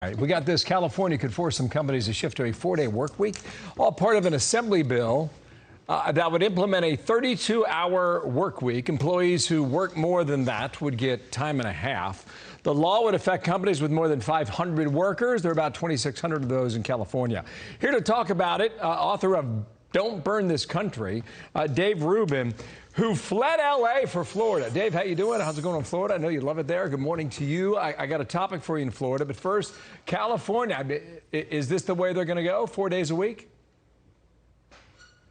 All right, we got this. California could force some companies to shift to a 4-day work week, all part of an assembly bill that would implement a 32-hour work week. Employees who work more than that would get time and a half. The law would affect companies with more than 500 workers. There are about 2,600 of those in California. Here to talk about it, author of Don't Burn This Country, Dave Rubin, who fled L.A. for Florida. Dave, how you doing? How's it going in Florida? I know you love it there. Good morning to you. I got a topic for you in Florida. But first, California. Is this the way they're going to go, 4 days a week?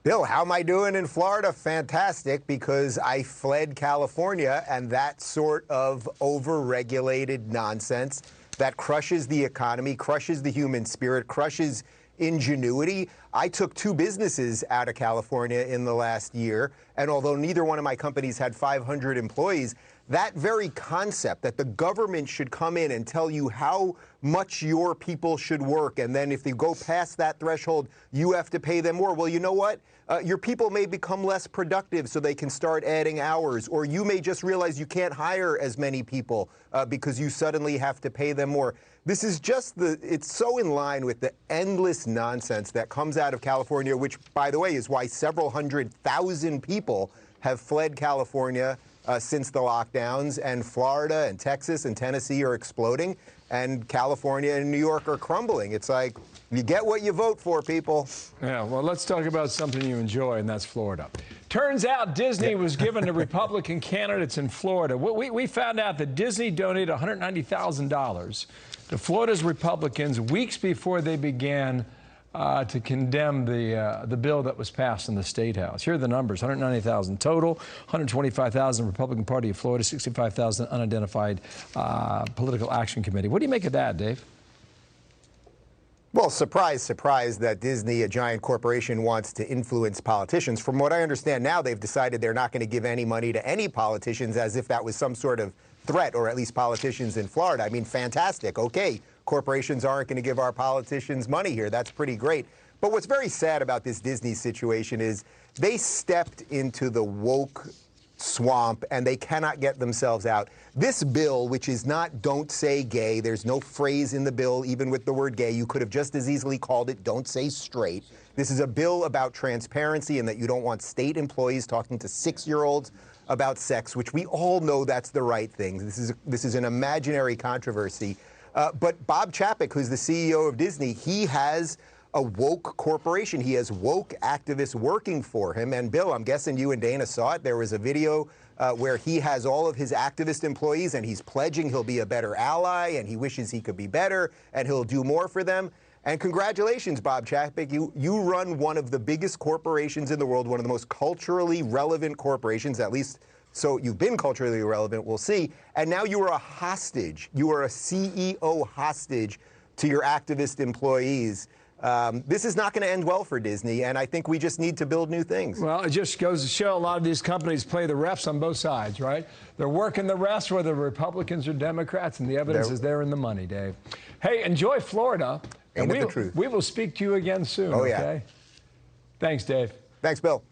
Bill, how am I doing in Florida? Fantastic, because I fled California and that sort of over-regulated nonsense that crushes the economy, crushes the human spirit, crushes ingenuity. I took 2 businesses out of California in the last year, and although neither one of my companies had 500 employees, that very concept that the government should come in and tell you how much your people should work, and then if they go past that threshold, you have to pay them more. Well, you know what? Your people may become less productive so they can start adding hours, or you may just realize you can't hire as many people because you suddenly have to pay them more. This is just it's so in line with the endless nonsense that comes out of California, which, by the way, is why several 100,000 people have fled California since the lockdowns, and Florida and Texas and Tennessee are exploding, and California and New York are crumbling. It's like, you get what you vote for, people. Yeah, well, let's talk about something you enjoy, and that's Florida. Turns out Disney was given to Republican candidates in Florida. We found out that Disney donated $190,000 to Florida's Republicans weeks before they began to condemn the bill that was passed in the State House. Here are the numbers: $190,000 total, $125,000 Republican Party of Florida, $65,000 unidentified political action committee. What do you make of that, Dave? Well, surprise, surprise that Disney, a giant corporation, wants to influence politicians. From what I understand now, they've decided they're not going to give any money to any politicians, as if that was some sort of threat, or at least politicians in Florida. I mean, fantastic. Okay, corporations aren't going to give our politicians money here. That's pretty great. But what's very sad about this Disney situation is they stepped into the woke swamp and they cannot get themselves out. This bill, which is not "don't say gay," there's no phrase in the bill even with the word gay. You could have just as easily called it "don't say straight." This is a bill about transparency and that you don't want state employees talking to 6-year-olds about sex, which we all know that's the right thing. This is an imaginary controversy. But Bob Chapek, who's the CEO of Disney, he has a woke corporation. He has woke activists working for him. And Bill, I'm guessing you and Dana saw it. There was a video where he has all of his activist employees and he's pledging he'll be a better ally and he wishes he could be better and he'll do more for them. And congratulations, Bob Chapek. You run one of the biggest corporations in the world, one of the most culturally relevant corporations, at least so you've been culturally relevant, we'll see. And now you are a hostage. You are a CEO hostage to your activist employees. This is not going to end well for Disney, and I think we just need to build new things. Well, it just goes to show a lot of these companies play the refs on both sides, right? They're working the refs, whether Republicans or Democrats, and the evidence is there in the money, Dave. Hey, enjoy Florida. And the truth. We will speak to you again soon, Oh, yeah. Okay? Thanks, Dave. Thanks, Bill.